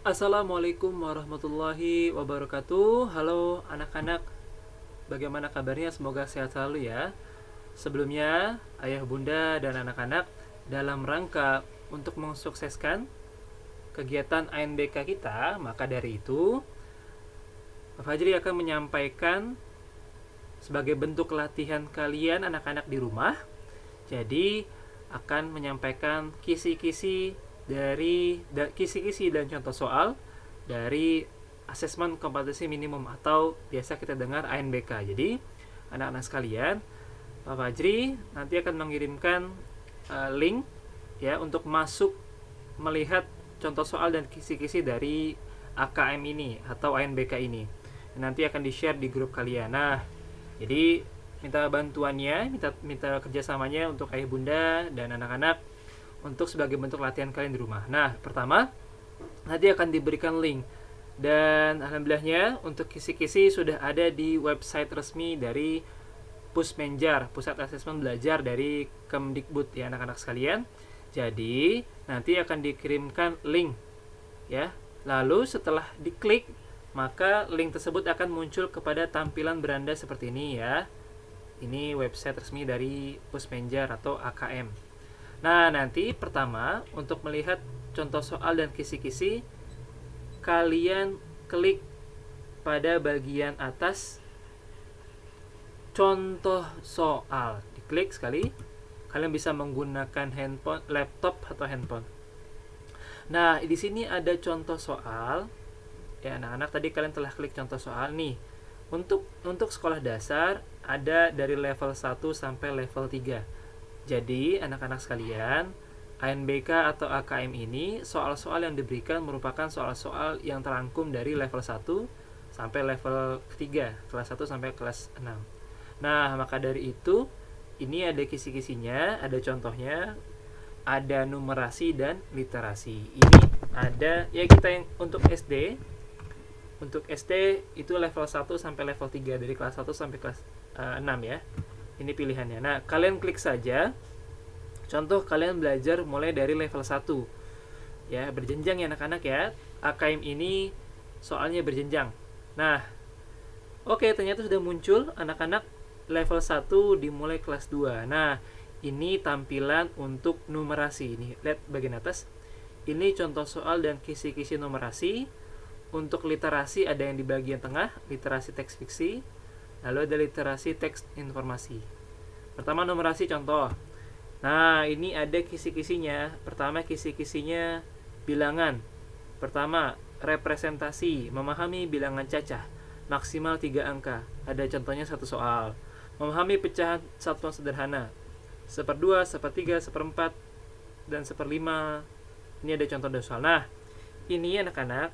Assalamualaikum warahmatullahi wabarakatuh. Halo anak-anak, bagaimana kabarnya? Semoga sehat selalu ya. Sebelumnya, ayah bunda dan anak-anak, dalam rangka untuk mensukseskan kegiatan ANBK kita, maka dari itu Pak Fajri akan menyampaikan sebagai bentuk latihan kalian anak-anak di rumah. Jadi akan menyampaikan kisi-kisi dan contoh soal dari asesmen kompetensi minimum atau biasa kita dengar ANBK. Jadi anak-anak sekalian, Pak Fajri nanti akan mengirimkan link ya untuk masuk melihat contoh soal dan kisi-kisi dari AKM ini atau ANBK ini. Nanti akan di-share di grup kalian. Nah, jadi minta bantuannya, minta kerjasamanya untuk ayah bunda dan anak-anak untuk sebagai bentuk latihan kalian di rumah. Nah, pertama nanti akan diberikan link dan alhamdulillahnya untuk kisi-kisi sudah ada di website resmi dari Pusmenjar, Pusat Asesmen Belajar dari Kemdikbud ya anak-anak sekalian. Jadi nanti akan dikirimkan link ya. Lalu setelah diklik maka link tersebut akan muncul kepada tampilan beranda seperti ini ya. Ini website resmi dari Pusmenjar atau AKM. Nah, nanti pertama untuk melihat contoh soal dan kisi-kisi, kalian klik pada bagian atas contoh soal. Diklik sekali. Kalian bisa menggunakan handphone, laptop atau handphone. Nah, di sini ada contoh soal. Ya, anak-anak tadi kalian telah klik contoh soal nih. Untuk sekolah dasar ada dari level 1 sampai level 3. Jadi, anak-anak sekalian, ANBK atau AKM ini soal-soal yang diberikan merupakan soal-soal yang terangkum dari level 1 sampai level 3, kelas 1 sampai kelas 6. Nah, maka dari itu ini ada kisi-kisinya, ada contohnya, ada numerasi dan literasi. Ini ada ya kita yang untuk SD. Untuk SD itu level 1 sampai level 3 dari kelas 1 sampai kelas 6 ya. Ini pilihannya. Nah, kalian klik saja. Contoh kalian belajar mulai dari level 1. Ya, berjenjang ya anak-anak ya. AKM ini soalnya berjenjang. Nah, oke, ternyata sudah muncul anak-anak level 1 dimulai kelas 2. Nah, ini tampilan untuk numerasi. Ini lihat bagian atas. Ini contoh soal dan kisi-kisi numerasi. Untuk literasi ada yang di bagian tengah, literasi teks fiksi. Lalu ada literasi teks informasi. Pertama numerasi contoh. Nah, ini ada kisi-kisinya. Pertama kisi-kisinya bilangan. Pertama, representasi, memahami bilangan cacah, maksimal 3 angka. Ada contohnya satu soal. Memahami pecahan satuan sederhana. 1/2, 1/3, 1/4, dan 1/5. Ini ada contoh soal. Nah, ini anak-anak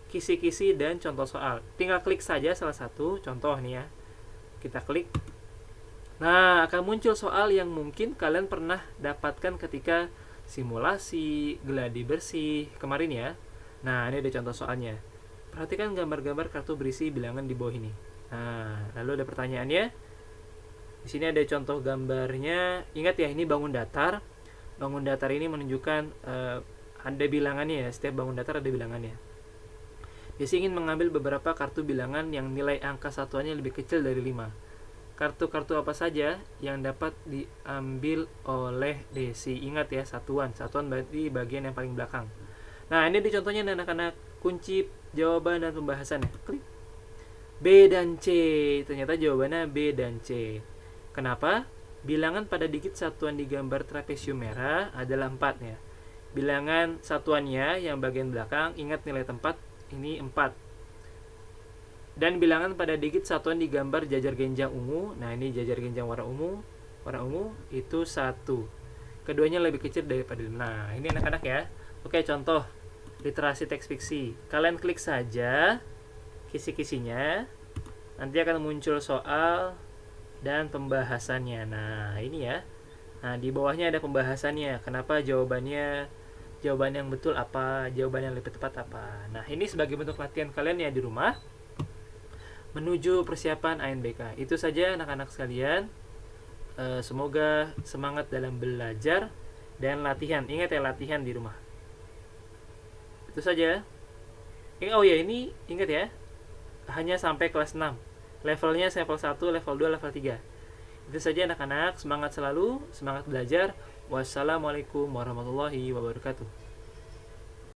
kisi-kisi dan contoh soal. Tinggal klik saja salah satu contoh nih ya. Kita klik. Nah, akan muncul soal yang mungkin kalian pernah dapatkan ketika simulasi, geladi bersih kemarin ya. Nah, ini ada contoh soalnya. Perhatikan gambar-gambar kartu berisi bilangan di bawah ini. Nah, lalu ada pertanyaannya. Di sini ada contoh gambarnya. Ingat ya, ini bangun datar. Bangun datar ini menunjukkan ada bilangannya ya. Setiap bangun datar ada bilangannya. Biasanya ingin mengambil beberapa kartu bilangan yang nilai angka satuannya lebih kecil dari 5. Kartu-kartu apa saja yang dapat diambil oleh Desi? Ingat ya, satuan. Satuan berarti bagian yang paling belakang. Nah, ini di contohnya anak-anak. Kunci jawaban dan pembahasannya. Klik. B dan C. Ternyata jawabannya B dan C. Kenapa? Bilangan pada digit satuan di gambar trapesium merah adalah 4 ya. Bilangan satuannya yang bagian belakang, ingat nilai tempat, ini 4. Dan bilangan pada digit satuan di gambar jajar genjang ungu. Nah, ini jajar genjang warna ungu itu 1. Keduanya lebih kecil daripada 5. Nah, ini anak-anak ya. Oke, contoh literasi teks fiksi. Kalian klik saja kisi-kisinya. Nanti akan muncul soal dan pembahasannya. Nah, ini ya. Nah, di bawahnya ada pembahasannya. Kenapa jawaban yang betul apa, jawaban yang lebih tepat apa. Nah, ini sebagai bentuk latihan kalian ya di rumah menuju persiapan ANBK. Itu saja anak-anak sekalian. Semoga semangat dalam belajar dan latihan. Ingat ya, latihan di rumah. Itu saja. Oh ya, ini ingat ya, hanya sampai kelas 6. Levelnya level 1, level 2, level 3. Itu saja anak-anak, semangat selalu, semangat belajar. Wassalamualaikum warahmatullahi wabarakatuh.